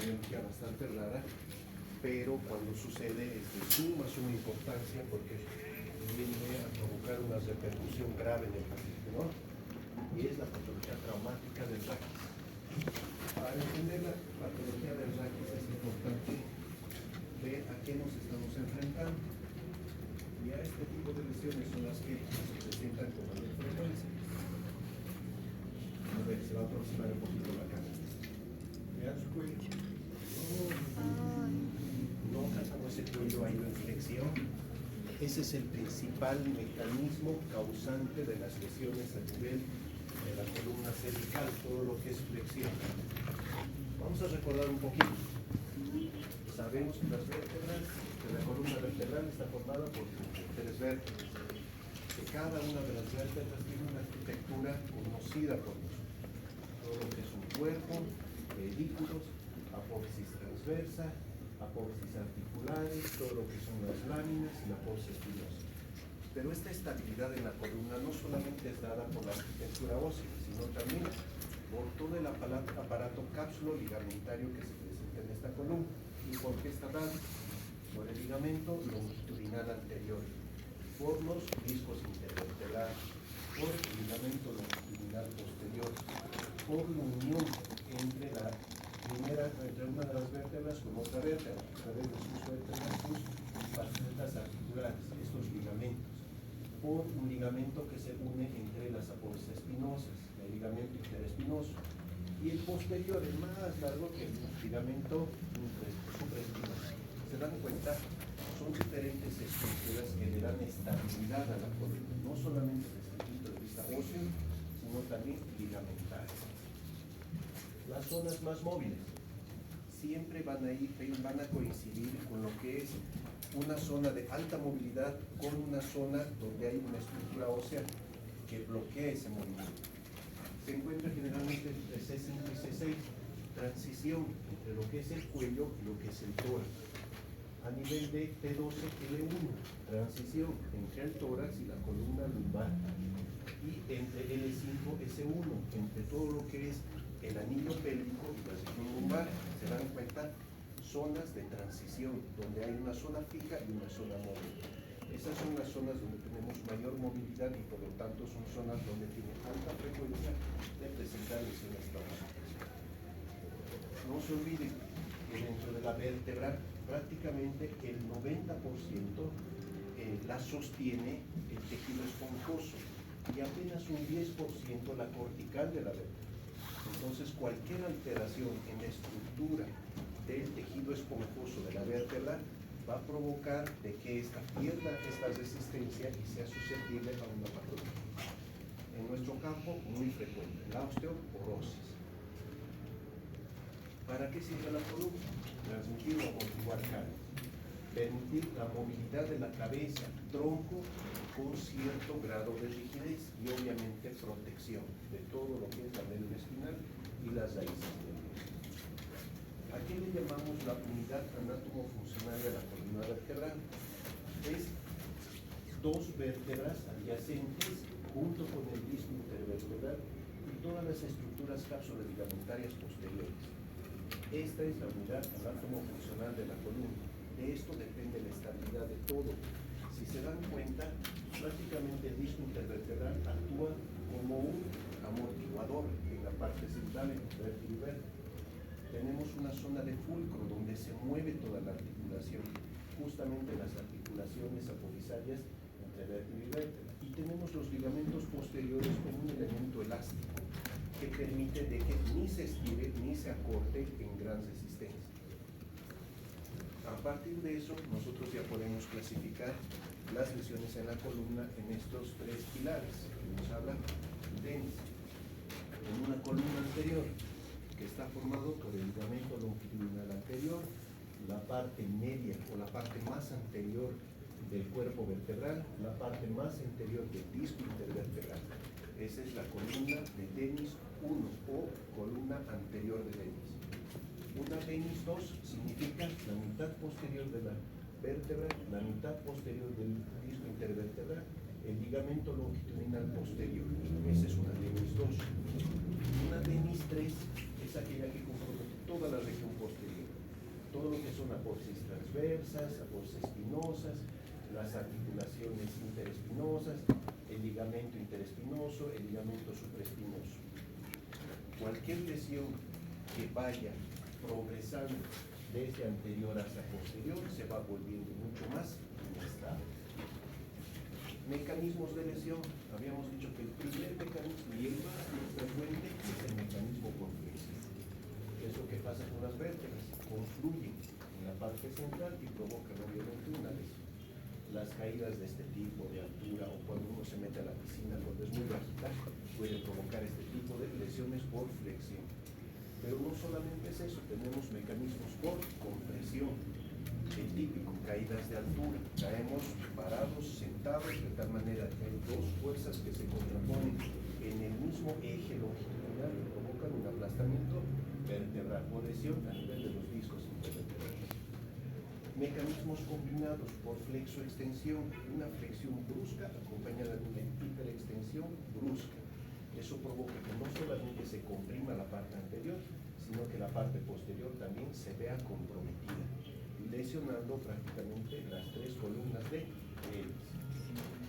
epidemiología bastante rara, pero cuando sucede es de suma importancia porque viene a provocar una repercusión grave en el paciente, ¿no? Y es la patología traumática del raquis. Para entender la patología del raquis es importante ver a qué nos estamos enfrentando. Y a este tipo de lesiones son las que se presentan con mayor frecuencia. A ver, se va a aproximar un poquito la cámara. Vean su cuello. Nota cómo ese cuello ha ido en flexión. Ese es el principal mecanismo causante de las lesiones a nivel de la columna cervical, todo lo que es flexión. Vamos a recordar un poquito. Sabemos que las vértebras de la columna vertebral está formada por tres vértebras. Que cada una de las vértebras tiene una arquitectura conocida por nosotros. Todo lo que es un cuerpo, pedículos, apófisis transversa, apófisis articulares, todo lo que son las láminas y la apófisis espinosa. Pero esta estabilidad en la columna no solamente es dada por la arquitectura ósea, sino también por todo el aparato cápsulo ligamentario que se presenta en esta columna. ¿Y por qué está dado? Por el ligamento longitudinal anterior, por los discos intervertebrales, por el ligamento longitudinal posterior, por la unión entre una de las vértebras con otra vértebra, a través de sus vértebras, sus facetas articulares, estos ligamentos, por un ligamento que se une entre las apófisis espinosas, el ligamento interespinoso, y el posterior, el más largo que el ligamento supraespinoso. ¿Se dan cuenta? Son diferentes estructuras que le dan estabilidad a la columna, no solamente desde el punto de vista óseo, sino también ligamentario. Las zonas más móviles siempre van a coincidir con lo que es una zona de alta movilidad con una zona donde hay una estructura ósea que bloquea ese movimiento. Se encuentra generalmente entre C5 y C6, transición entre lo que es el cuello y lo que es el tórax. A nivel de T12, L1, transición entre el tórax y la columna lumbar. Y entre L5, S1, entre todo lo que es el anillo pélvico y la región lumbar. Se dan cuenta, zonas de transición, donde hay una zona fija y una zona móvil. Esas son las zonas donde tenemos mayor movilidad y por lo tanto son zonas donde tiene alta frecuencia de presentar lesiones traumáticas. No se olviden que dentro de la vértebra prácticamente el 90% la sostiene el tejido esponjoso y apenas un 10% la cortical de la vértebra. Entonces cualquier alteración en la estructura del tejido esponjoso de la vértebra va a provocar de que ésta pierda esta resistencia y sea susceptible a una patología. En nuestro campo, muy frecuente, la osteoporosis. ¿Para qué sirve la columna? Transmitir o amortiguar cargas, permitir la movilidad de la cabeza, tronco, con cierto grado de rigidez y obviamente protección de todo lo que es la médula espinal y las raíces. ¿A qué le llamamos la unidad anatomofuncional de la columna vertebral? Es dos vértebras adyacentes junto con el disco intervertebral y todas las estructuras cápsulo-ligamentarias posteriores. Esta es la unidad anatomofuncional de la columna. De esto depende la estabilidad de todo. Si se dan cuenta, prácticamente el disco intervertebral actúa como un amortiguador en la parte central entre vértebra y vértebra. Tenemos una zona de fulcro donde se mueve toda la articulación, justamente las articulaciones apofisarias entre vértebra y vértebra. Y tenemos los ligamentos posteriores como un elemento elástico que permite de que ni se estire ni se acorte en gran resistencia. A partir de eso, nosotros ya podemos clasificar las lesiones en la columna en estos tres pilares que nos hablan de en una columna anterior que está formado por el ligamento longitudinal anterior, la parte media o la parte más anterior del cuerpo vertebral, la parte más anterior del disco intervertebral. Esa es la columna de Dennis 1 o columna anterior de Dennis. Una Dennis 2 significa la mitad posterior de la vértebra, la mitad posterior del disco intervertebral, el ligamento longitudinal posterior. Esa es una Dennis 2. Una Dennis 3 es aquella que toda la región posterior. Todo lo que son apófisis transversas, apófisis espinosas, las articulaciones interespinosas, el ligamento interespinoso, el ligamento supraespinoso. Cualquier lesión que vaya progresando desde anterior hasta posterior se va volviendo mucho más inestable. Mecanismos de lesión. Habíamos dicho que el primer mecanismo y el más frecuente es el mecanismo por flexión. Eso que pasa con las vértebras, confluyen en la parte central y provocan obviamente una lesión. Las caídas de este tipo de altura o cuando uno se mete a la piscina cuando es muy bajita puede provocar este tipo de lesiones por flexión. Pero no solamente es eso, tenemos mecanismos por compresión. El típico, caídas de altura, caemos parados, sentados, de tal manera que hay dos fuerzas que se contraponen en el mismo eje longitudinal y provocan un aplastamiento vertebral o lesión a nivel de los discos intervertebrales. Mecanismos combinados por flexoextensión, una flexión brusca acompañada de una hiperextensión brusca. Eso provoca que no solamente se comprima la parte anterior, sino que la parte posterior también se vea comprometida, lesionando prácticamente las tres columnas de Ellis.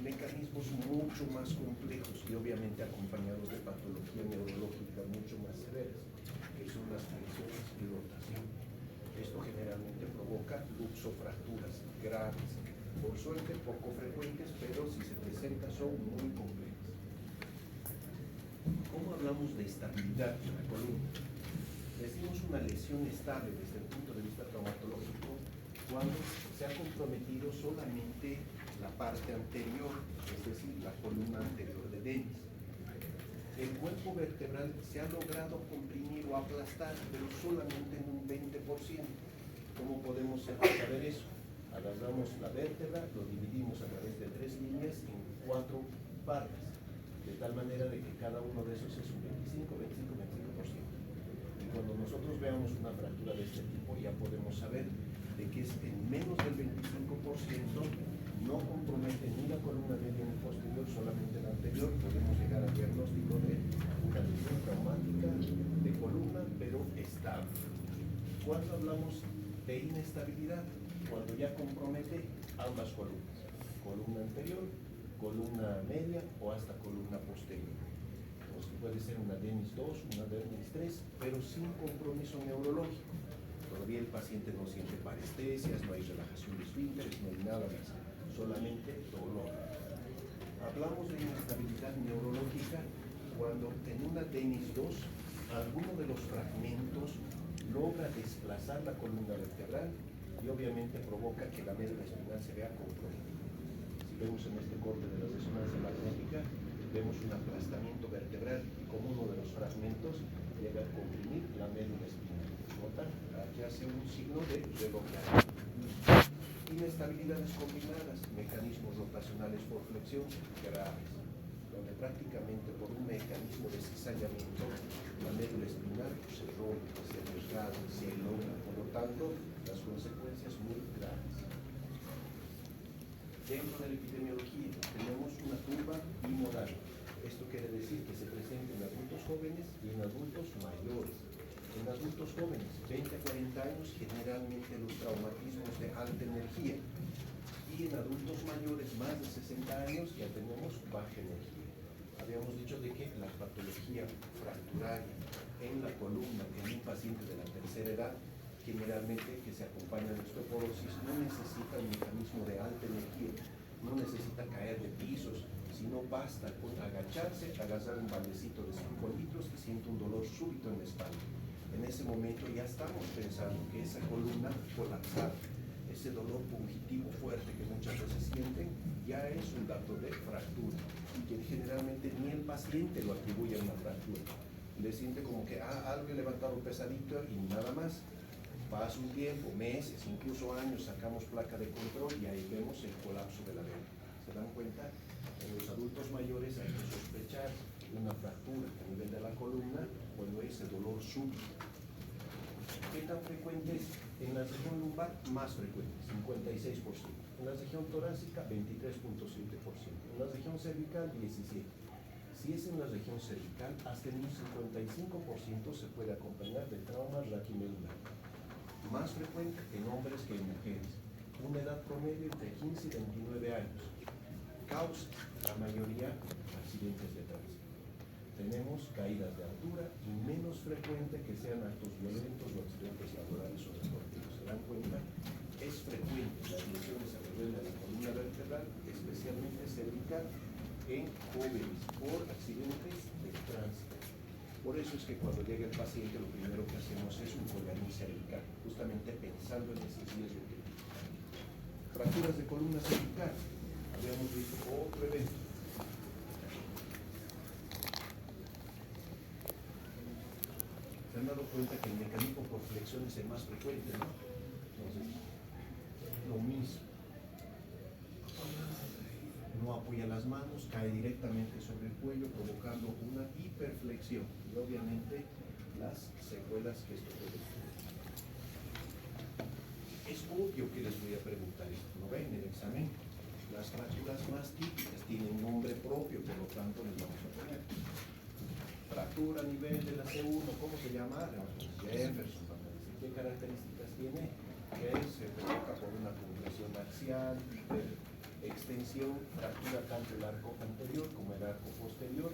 Mecanismos mucho más complejos y obviamente acompañados de patología neurológica mucho más severas, que son las flexiones y rotación. Esto generalmente provoca luxofracturas graves, por suerte poco frecuentes, pero si se presentan son muy complejas. ¿Cómo hablamos de estabilidad de la columna? Decimos una lesión estable desde el punto de vista traumatológico cuando se ha comprometido solamente la parte anterior, es decir, la columna anterior de Dennis. El cuerpo vertebral se ha logrado comprimir o aplastar, pero solamente en un 20%. ¿Cómo podemos saber eso? Agarramos la vértebra, lo dividimos a través de 3 líneas en 4 partes, de tal manera de que cada uno de esos es un 25, 25, 25%. Y cuando nosotros veamos una fractura de este tipo, ya podemos saber de que es en menos del 25%, no compromete ni la columna media ni posterior, solamente la anterior. Podemos llegar al diagnóstico de una lesión traumática de columna, pero estable. Cuando hablamos de inestabilidad, cuando ya compromete ambas columnas, columna anterior, columna media o hasta columna posterior. Entonces puede ser una Dennis 2, una Dennis 3, pero sin compromiso neurológico. Todavía el paciente no siente parestesias, no hay relajación de esfínteres, no hay nada más, solamente dolor. Hablamos de inestabilidad neurológica cuando en una Dennis 2 alguno de los fragmentos logra desplazar la columna vertebral y obviamente provoca que la médula espinal se vea comprometida. Si vemos en este corte de la resonancia magnética, vemos un aplastamiento vertebral y como uno de los fragmentos llega a comprimir la médula espinal. ¿Notan? Aquí hace un signo de relojear. Inestabilidades combinadas, mecanismos rotacionales por flexión graves, donde prácticamente por un mecanismo de cizallamiento la médula espinal se rompe, se desgarra, se elonga, por lo tanto las consecuencias muy graves. Dentro de la epidemiología tenemos una curva bimodal. Esto quiere decir que se presenta en adultos jóvenes y en adultos mayores. En adultos jóvenes, 20 a 40 años, generalmente los traumatismos de alta energía. Y en adultos mayores, más de 60 años, ya tenemos baja energía. Habíamos dicho de que la patología fracturaria en la columna en un paciente de la tercera edad, generalmente que se acompaña de osteoporosis, no necesita un mecanismo de alta energía, no necesita caer de pisos, sino basta con agacharse, agarrar un baldecito de 5 litros y siente un dolor súbito en la espalda. En ese momento ya estamos pensando que esa columna colapsada, ese dolor pungitivo fuerte que muchas veces sienten, ya es un dato de fractura, y que generalmente ni el paciente lo atribuye a una fractura. Le siente como que algo he levantado pesadito y nada más. Pasa un tiempo, meses, incluso años, sacamos placa de control y ahí vemos el colapso de la vena. ¿Se dan cuenta? En los adultos mayores hay que sospechar una fractura a nivel de la columna cuando hay ese dolor súbito. ¿Qué tan frecuente es? En la región lumbar, más frecuente, 56%. En la región torácica, 23.7%. En la región cervical, 17%. Si es en la región cervical, hasta en un 55% se puede acompañar de trauma raquimedular. Más frecuente en hombres que en mujeres. Una edad promedio entre 15 y 29 años. Causa, la mayoría, accidentes de tránsito. Tenemos caídas de altura y menos frecuente que sean actos violentos o accidentes laborales o deportivos. ¿Se dan cuenta? Es frecuente las lesiones a nivel de la columna vertebral, especialmente cervical, en jóvenes por accidentes de tránsito. Por eso es que cuando llega el paciente lo primero que hacemos es un colganín cervical, justamente pensando en ese riesgo que tiene. Fracturas de columna cervical. Habíamos visto otro evento. Se han dado cuenta que el mecanismo por flexión es el más frecuente, ¿no? Entonces, lo mismo. No apoya las manos, cae directamente sobre el cuello, provocando una hiperflexión y obviamente las secuelas que esto puede tener. Es obvio que les voy a preguntar esto, ¿no ven en el examen? Las fracturas más típicas tienen nombre propio, por lo tanto les vamos a poner. Fractura a nivel de la C1, ¿cómo se llama? Jefferson, ¿qué características tiene? Que se provoca por una compresión axial, extensión, fractura tanto el arco anterior como el arco posterior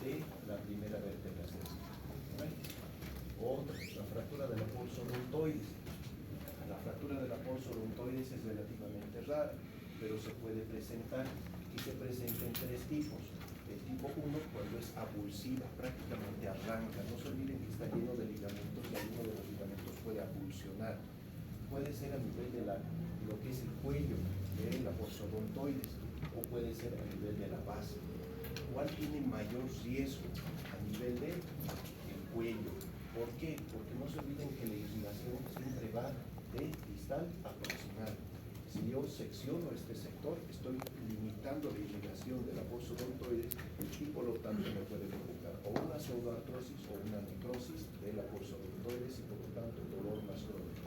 de la primera vértebra cervical. Otra, la fractura de la polsorontoides. La fractura de la polsorontoides es relativamente rara, pero se puede presentar y se presenta en tres tipos. El tipo 1, cuando es avulsiva, prácticamente arranca. No se olviden que está lleno de ligamentos y alguno de los ligamentos puede avulsionar. Puede ser a nivel de lo que es el cuello, de la polsorontoides, o puede ser a nivel de la base. ¿Cuál tiene mayor riesgo? A nivel del cuello. ¿Por qué? Porque no se olviden que la irrigación siempre va de distal a proximal. Si yo secciono este sector, estoy limitando la irrigación de la polsorontoides y por lo tanto me puede provocar o una pseudoartrosis o una necrosis de la polsorontoides y por lo tanto dolor más crónico.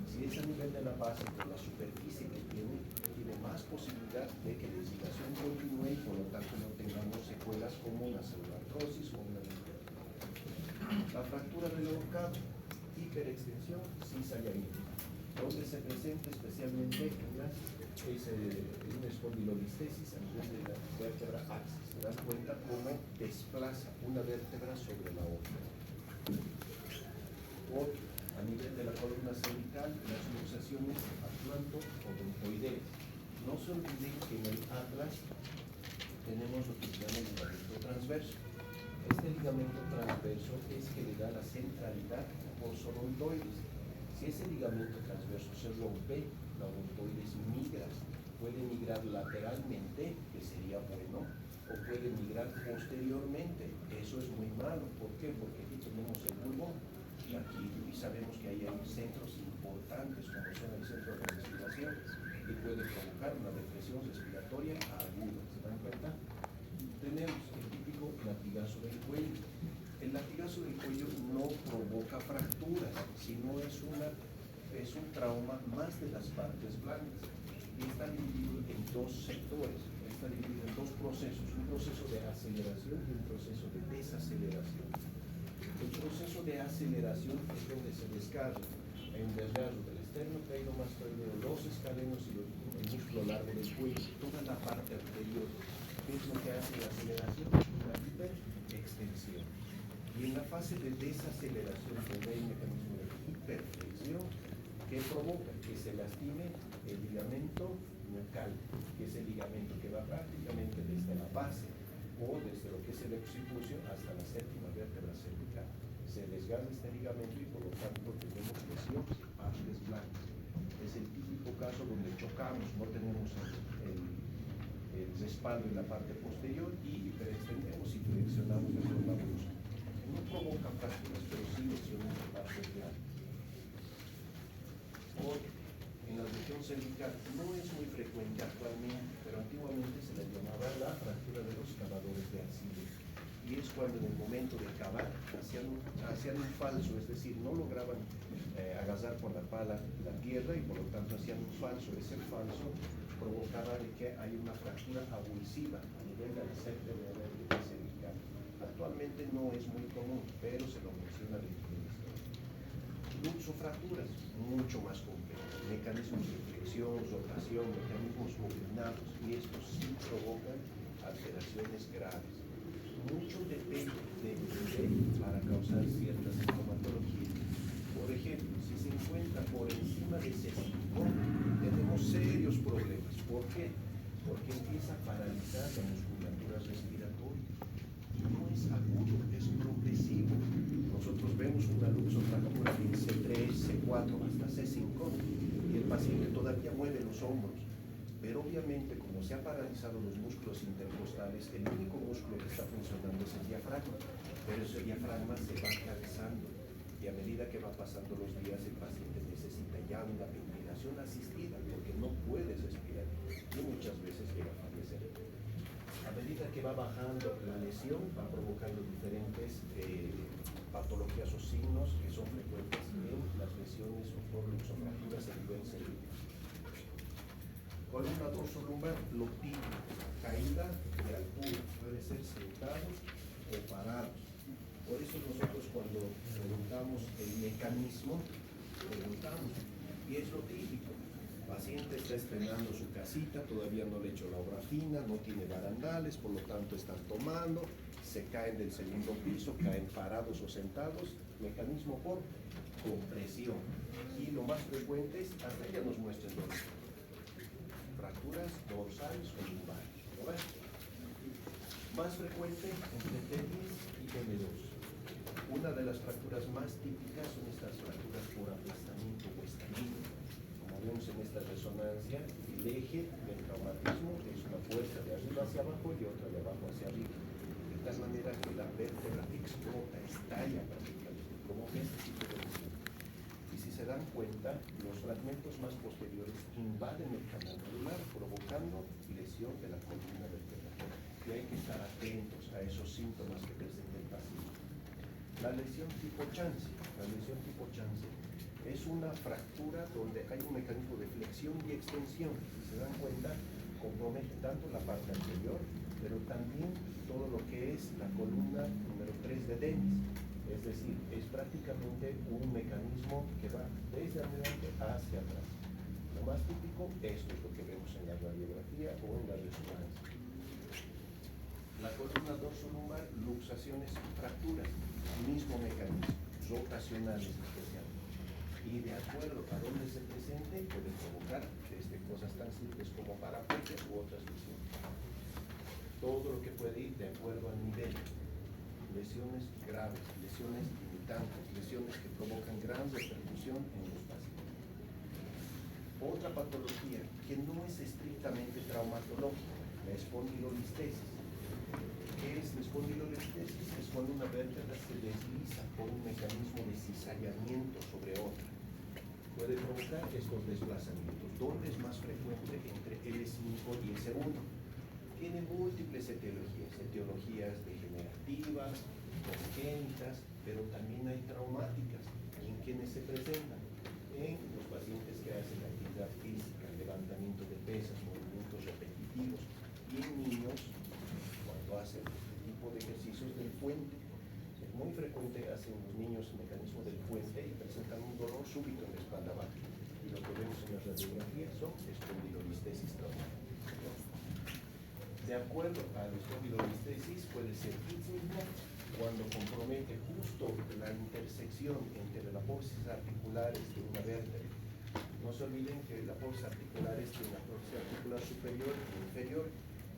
Si es a nivel de la base, por la superficie que tiene más posibilidad de que la irrigación continúe y por lo tanto no tengamos secuelas como una pseudoartrosis o una necrosis. La fractura del ahorcado, hiperextensión, cizallamento, donde se presenta especialmente en una espondilolistesis a nivel de la vértebra axis. Se dan cuenta cómo desplaza una vértebra sobre la otra. O a nivel de la columna cervical, las luxaciones atlanto-odontoideas. No se olviden que en el atlas tenemos lo que se llama el ligamento transverso. Este ligamento transverso es que le da la centralidad a polsorontoides. Si ese ligamento transverso se rompe, la odontoides migra. Puede migrar lateralmente, que sería bueno, o puede migrar posteriormente. Eso es muy malo. ¿Por qué? Porque aquí tenemos el bulbo y aquí sabemos que ahí hay centros importantes como son el centro de respiración y puede provocar una depresión respiratoria aguda. ¿Se dan cuenta? Tenemos el típico latigazo del cuello. El latigazo del cuello no provoca fracturas, sino es un trauma más de las partes blandas. Y está dividido en dos sectores, está dividido en dos procesos, un proceso de aceleración y un proceso de desaceleración. El proceso de aceleración es donde se descarga en un desgarro del esternocleidomastoideo, los escalenos y el músculo largo del cuello, toda la parte anterior. ¿Qué es lo que hace la aceleración? Una hiperextensión. Y en la fase de desaceleración, donde hay un mecanismo de hiperflexión, que provoca que se lastime el ligamento nucal, que es el ligamento que va prácticamente desde la base o desde lo que es el occipucio hasta la séptima vértebra cervical. Se desgarra este ligamento y por lo tanto tenemos lesión en partes blancas. Es el típico caso donde chocamos, no tenemos el respaldo en la parte posterior y hiperextendemos y flexionamos de forma brusca. No provoca fracturas, pero sí lesiones en partes blancas. Hoy, en la región cervical, no es muy frecuente actualmente, pero antiguamente se le llamaba la fractura de los cavadores de arcilla. Y es cuando en el momento de cavar hacían un falso, es decir, no lograban agarrar por la pala la tierra y por lo tanto hacían un falso. Ese falso provocaba de que hay una fractura avulsiva a nivel de la vértebra cervical. Actualmente no es muy común, pero se lo menciona dentro de la historia. Luxofracturas, mucho más complejas, mecanismos de flexión, rotación, mecanismos combinados, y estos sí provocan alteraciones graves. Mucho depende del nivel para causar cierta sintomatología. Por ejemplo, si se encuentra por encima de C5, tenemos serios problemas. ¿Por qué? Porque empieza a paralizar la musculatura respiratoria. Y no es agudo, es progresivo. Nosotros vemos una luxofractura en C3, C4, hasta C5, y el paciente todavía mueve los hombros. Pero obviamente, como se han paralizado los músculos intercostales, el único músculo que está funcionando es el diafragma. Pero ese diafragma se va cansando. Y a medida que va pasando los días, el paciente necesita ya una ventilación asistida, porque no puede respirar. Y muchas veces llega a fallecer. A medida que va bajando la lesión, va provocando diferentes patologías o signos que son frecuentes en las lesiones o por luxofracturas a nivel cerebral. Columna dorsolumbar, lo típico, caída de altura, puede ser sentados o parados. Por eso nosotros cuando preguntamos el mecanismo, preguntamos, y es lo típico. El paciente está estrenando su casita, todavía no le he hecho la obra fina, no tiene barandales, por lo tanto están tomando, se caen del segundo piso, caen parados o sentados, mecanismo por compresión. Y lo más frecuente es, hasta ella nos muestra el dolor. Fracturas dorsales o lumbares. ¿No ves? Más frecuente entre T10 y M2. Una de las fracturas más típicas son estas fracturas por aplastamiento o estallido. Como vemos en esta resonancia, el eje del traumatismo es una fuerza de arriba hacia abajo y otra de abajo hacia arriba. De tal manera que la vértebra explota, estalla prácticamente, como este tipo de lesión. Y si se dan cuenta, los fragmentos más posteriores invaden el canal medular, provocando lesión de la columna vertebral. Y hay que estar atentos a esos síntomas que presenta el paciente. La lesión tipo chance. La lesión tipo chance es una fractura donde hay un mecanismo de flexión y extensión. Si se dan cuenta, compromete tanto la parte anterior, pero también todo lo que es la columna número 3 de Dennis. Es decir, es prácticamente un mecanismo que va desde adelante hacia atrás. Lo más típico, esto es lo que vemos en la radiografía o en la resonancia. La columna dorsolumbar, luxaciones y fracturas, mismo mecanismo, rotacionales especialmente. Y de acuerdo a dónde se presente, puede provocar desde cosas tan simples como paraplegia u otras lesiones. Todo lo que puede ir de acuerdo al nivel. Lesiones graves, lesiones limitantes, lesiones que provocan gran repercusión en los pacientes. Otra patología que no es estrictamente traumatológica, la espondilolistesis. ¿Qué es la espondilolistesis? Es cuando una vértebra se desliza por un mecanismo de cizallamiento sobre otra. Puede provocar estos desplazamientos. ¿Dónde es más frecuente? Entre L5 y S1. Tiene múltiples etiologías degenerativas, congénitas, pero también hay traumáticas. ¿En quienes se presentan? En los pacientes que hacen actividad física, levantamiento de pesas, movimientos repetitivos, y en niños cuando hacen este tipo de ejercicios del puente. Es muy frecuente hacen los niños el mecanismo del puente y presentan un dolor súbito en la espalda baja. Y lo que vemos en las radiografías son espondilolistesis traumática. De acuerdo a la espondilolistesis puede ser ismia cuando compromete justo la intersección entre las apófisis articulares de una vértebra. No se olviden que la apófisis articulares tiene la apófisis articular superior e inferior,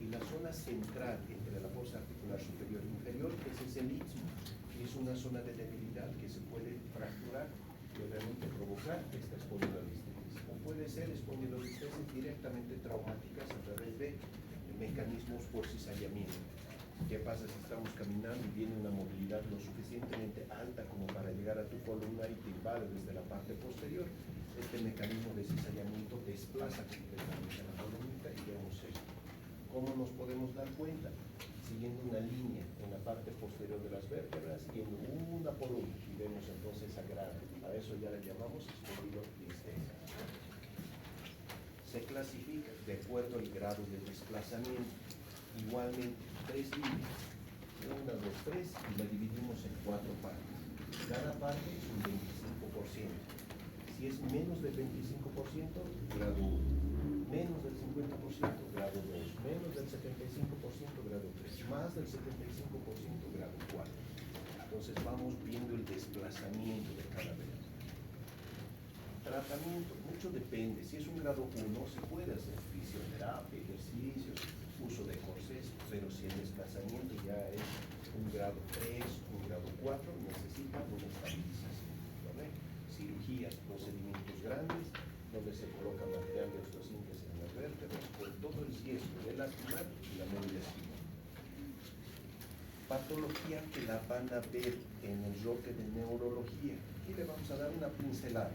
y la zona central entre la apófisis articular superior e inferior, ese es el istmo, que es una zona de debilidad que se puede fracturar y obviamente provocar esta espondilolistesis. O puede ser espondilolistesis directamente traumáticas a través de mecanismos por cizallamiento. ¿Qué pasa si estamos caminando y viene una movilidad lo suficientemente alta como para llegar a tu columna y te invade desde la parte posterior? Este mecanismo de cizallamiento desplaza completamente la columna y vemos esto. ¿Cómo nos podemos dar cuenta? Siguiendo una línea en la parte posterior de las vértebras y en una por una, y vemos entonces esa grada. A eso ya le llamamos espondilolistesis. Se clasifica de acuerdo al grado de desplazamiento. Igualmente, 3 líneas. 1, 2, 3 y la dividimos en 4 partes. Cada parte es un 25%. Si es menos del 25%, grado 1. Menos del 50%, grado 2. Menos del 75%, grado 3. Más del 75%, grado 4. Entonces vamos viendo el desplazamiento de cada vez. Tratamiento, mucho depende. Si es un grado 1, se puede hacer fisioterapia, ejercicios, uso de corsés, pero si el desplazamiento ya es un grado 3, un grado 4, necesita una estabilización, ¿vale? Cirugías, procedimientos grandes, donde se coloca material de osteosíntesis en las vértebras, con todo el riesgo de lastimar y la médula espinal. Patología que la van a ver en el bloque de neurología. Aquí le vamos a dar una pincelada.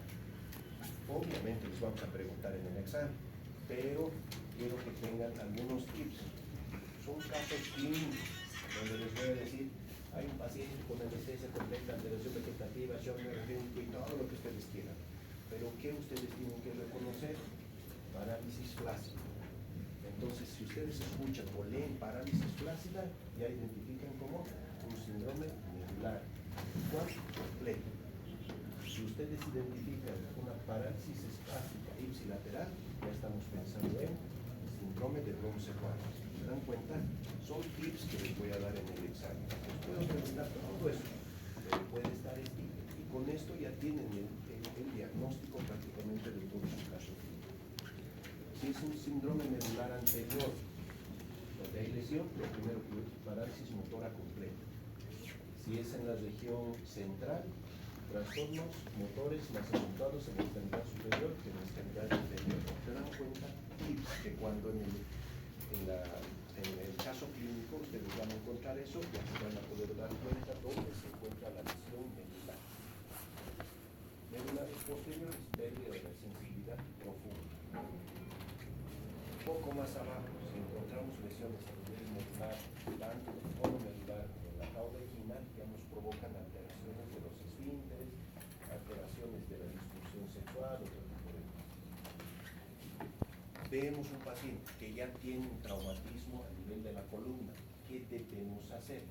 Obviamente les vamos a preguntar en el examen, pero quiero que tengan algunos tips. Son casos clínicos, donde les voy a decir, hay un paciente con anestesia completa, alteración vegetativa, shock neurogénico y todo lo que ustedes quieran. Pero ¿qué ustedes tienen que reconocer? Parálisis flácida. Entonces, si ustedes escuchan o leen parálisis flácida, ya identifican como un síndrome medular. ¿Cuál? Completo. Si ustedes identifican una parálisis espástica ipsilateral, ya estamos pensando en síndrome de Bronce-Quartz. ¿Se dan cuenta? Son tips que les voy a dar en el examen. Les puedo preguntar todo eso, pero puede estar aquí. Y con esto ya tienen el diagnóstico prácticamente de todo su caso clínico. Si es un síndrome medular anterior, donde hay lesión, lo primero que es parálisis motora completa. Si es en la región central, trastornos motores más acentuados en la extremidad superior que en la extremidad inferior. ¿Se dan cuenta? Tips que cuando en el caso clínico ustedes van a encontrar eso, ya se van a poder dar cuenta dónde se encuentra la lesión medular. Medulares posteriores, pérdida de la sensibilidad profunda. Un poco más abajo, si encontramos lesiones a nivel medular, tanto en el fondo medular como en la cauda equina, ya nos provocan alteraciones de los esfínteres, alteraciones de la disfunción sexual, otro tipo de cosas. Vemos un paciente que ya tiene un traumatismo a nivel de la columna. ¿Qué debemos hacer?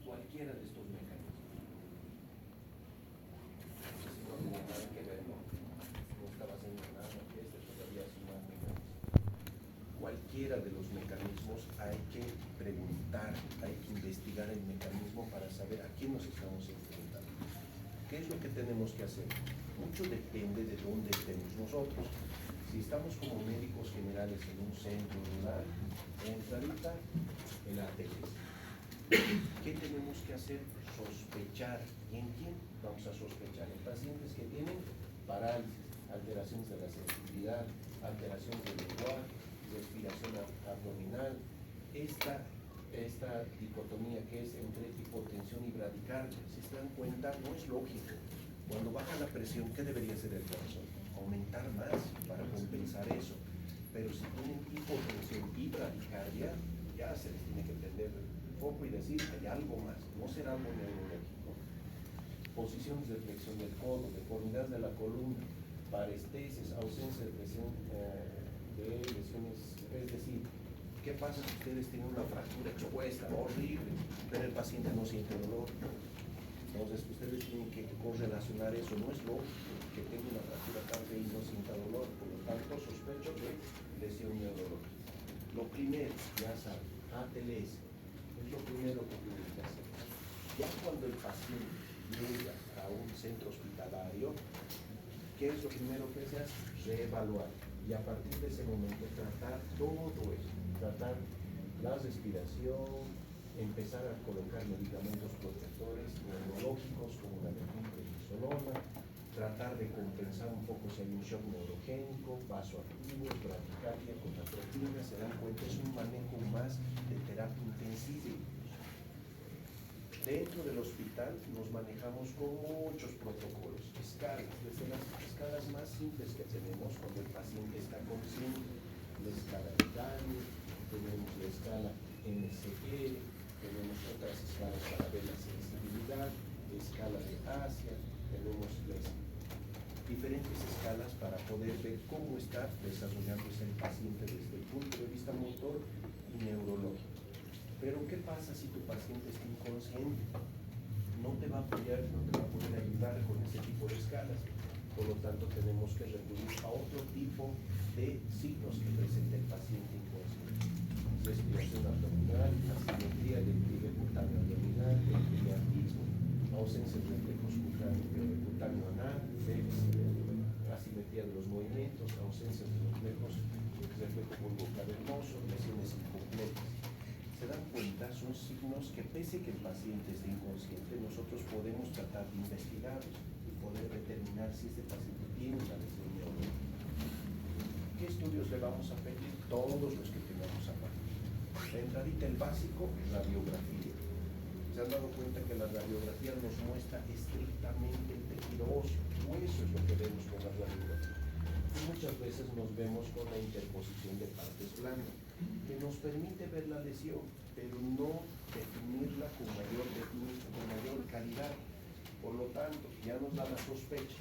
Cualquiera de estos mecanismos. No sé si no tiene nada que ver, ¿no? No estaba haciendo nada, que todavía es un más mecanismo. Cualquiera de los mecanismos hay que preguntar, hay que investigar el mecanismo para saber a quién nos estamos enfrentando. ¿Qué es lo que tenemos que hacer? Mucho depende de dónde estemos nosotros. Si estamos como médicos generales en un centro rural, entradita el ATLS. ¿Qué tenemos que hacer? Sospechar. ¿Y en quién vamos a sospechar? En pacientes que tienen parálisis, alteraciones de la sensibilidad, alteraciones del lenguaje, respiración abdominal. Esta dicotomía que es entre hipotensión y bradicardia, si se dan cuenta, no es lógico. Cuando baja la presión, ¿qué debería hacer el corazón? Aumentar más para compensar eso. Pero si tienen hipotensión y bradicardia, ya se les tiene que prender el foco y decir, hay algo más, no será algo neurológico. Posiciones de flexión del codo, deformidad de la columna, parestesis, ausencia de presión de lesiones, es decir, ¿qué pasa si ustedes tienen una fractura expuesta, horrible, pero el paciente no siente dolor? Entonces ustedes tienen que correlacionar eso. No es lógico que tenga una fractura cardia y no sienta dolor, por lo tanto sospecho de lesión neurológica. Lo primero, ya saben, ATLS, es lo primero que tienen que hacer. Ya cuando el paciente llega a un centro hospitalario, ¿qué es lo primero que se hace? Reevaluar. Y a partir de ese momento tratar todo eso, tratar la respiración, empezar a colocar medicamentos protectores neurológicos como la methylprednisolona, tratar de compensar un poco si hay un shock neurogénico, vasoactivo, bradicardia, contrapropinas. Se dan cuenta, es un manejo más de terapia intensiva. Dentro del hospital nos manejamos con muchos protocolos, escalas, desde las escalas más simples que tenemos cuando el paciente está consciente, la escala de Gani, tenemos la escala NCE, tenemos otras escalas para ver la sensibilidad, la escala de Asia, tenemos diferentes escalas para poder ver cómo está desarrollándose el paciente desde el punto de vista motor y neurológico. Pero ¿qué pasa si tu paciente está inconsciente? No te va a apoyar, no te va a poder ayudar con ese tipo de escalas. Por lo tanto, tenemos que recurrir a otro tipo de signos que presenta el paciente inconsciente. Respiración abdominal, asimetría del pliegue cutáneo abdominal, el priapismo, ausencia de reflejos cutáneo anal, asimetría de los movimientos, ausencia de reflejo bulbocavernoso, lesiones incompletas. Se dan cuenta, son signos que pese que el paciente esté inconsciente, nosotros podemos tratar de investigarlos y poder determinar si este paciente tiene una lesión neurológica. ¿Qué estudios le vamos a pedir? Todos los que tengamos a mano. La entradita, el básico, radiografía. Se han dado cuenta que la radiografía nos muestra estrictamente el tejido óseo. Eso es lo que vemos con la radiografía. Y muchas veces nos vemos con la interposición de partes blandas, que nos permite ver la lesión, pero no definirla con mayor calidad. Por lo tanto, ya nos da la sospecha.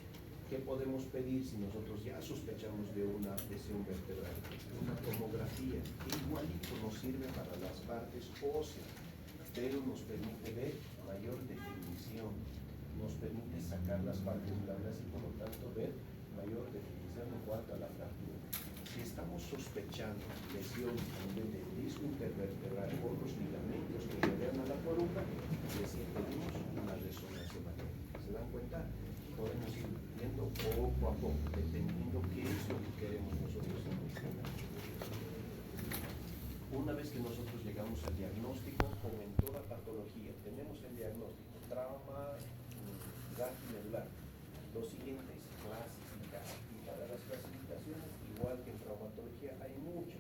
¿Qué podemos pedir si nosotros ya sospechamos de una lesión vertebral? Una tomografía, que igualito nos sirve para las partes óseas, pero nos permite ver mayor definición, nos permite sacar las partes blandas y por lo tanto ver mayor definición en cuanto a la fractura. Si estamos sospechando lesión a nivel del disco intervertebral o los ligamentos que rodean a la columna, les pedimos una resonancia magnética. ¿Se dan cuenta? Podemos ir viendo poco a poco, dependiendo qué es lo que queremos nosotros investigar. Una vez que nosotros llegamos al diagnóstico, como en toda patología, tenemos el diagnóstico, trauma medular, los siguientes, clasificar. Y para las clasificaciones, igual que en traumatología, hay muchas.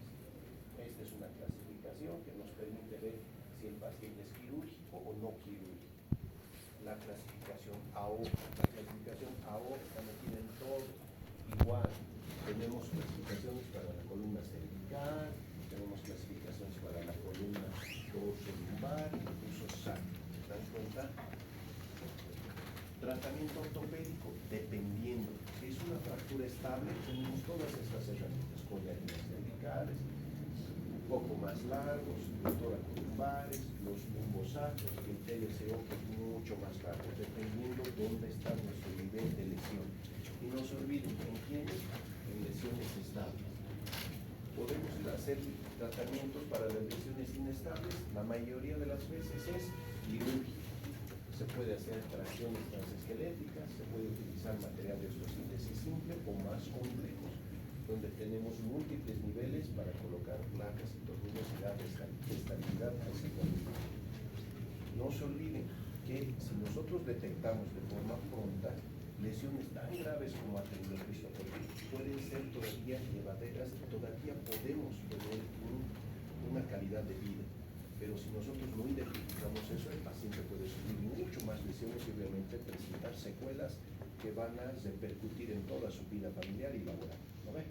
Esta es una clasificación que nos permite ver si el paciente es quirúrgico o no quirúrgico. La clasificación aorta. La clasificación aorta no tienen todo. Igual, tenemos clasificaciones para la columna cervical, tenemos clasificaciones para la columna dorso-lumbar, incluso sacro. ¿Se dan cuenta? Tratamiento ortopédico, dependiendo. Si es una fractura estable, tenemos todas estas herramientas, collarines cervicales, un poco más largos, los toracolumbares, los lumbosacros y el TLCO, que es mucho más largo, dependiendo dónde está nuestro nivel de lesión. Y no se olviden, ¿en quiénes? En lesiones estables. Podemos hacer tratamientos para las lesiones inestables, la mayoría de las veces es quirúrgico. Se puede hacer tracciones transesqueléticas, se puede utilizar material de osteosíntesis simple o más complejos, donde tenemos múltiples niveles para colocar placas y tornillos y dar estabilidad a ese cuadro. No se olviden que si nosotros detectamos de forma pronta lesiones tan graves como ha tenido Cristo, pueden ser todavía llevaderas, todavía podemos tener una calidad de vida. Pero si nosotros no identificamos eso, el paciente puede sufrir mucho más lesiones y obviamente presentar secuelas que van a repercutir en toda su vida familiar y laboral. ¿No ve?